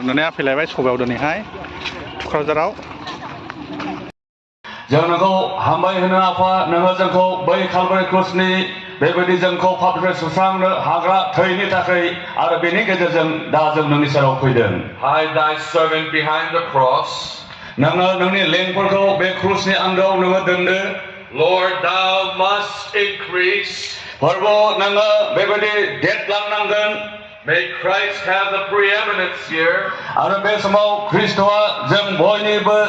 नुनाया फैलायबाय सबायाव दिनैहाय थुक्राझाराव जों नोंखौ हामबाय होनो आफा नोङो जोंखौ बै कालभारि क्रुसनि बेबायदि जोंखौ पापनिफ्राय सुस्रांनो हाग्रा थैनि थाखाय आरो बेनि गेजेरजों दा जों नोंनि सेराव फैदों Hide thy servant behind the cross. नोङो नोंनि लेंफोरखौ बे क्रुसनि आन्दोआव नोङो दोनदो Lord, thou must increase. फोरबो नोङो बेबायदि देरलांनांगोन May Christ have the preeminence here. आरो बे समाव ख्रिस्ट'आ जों बयनिबो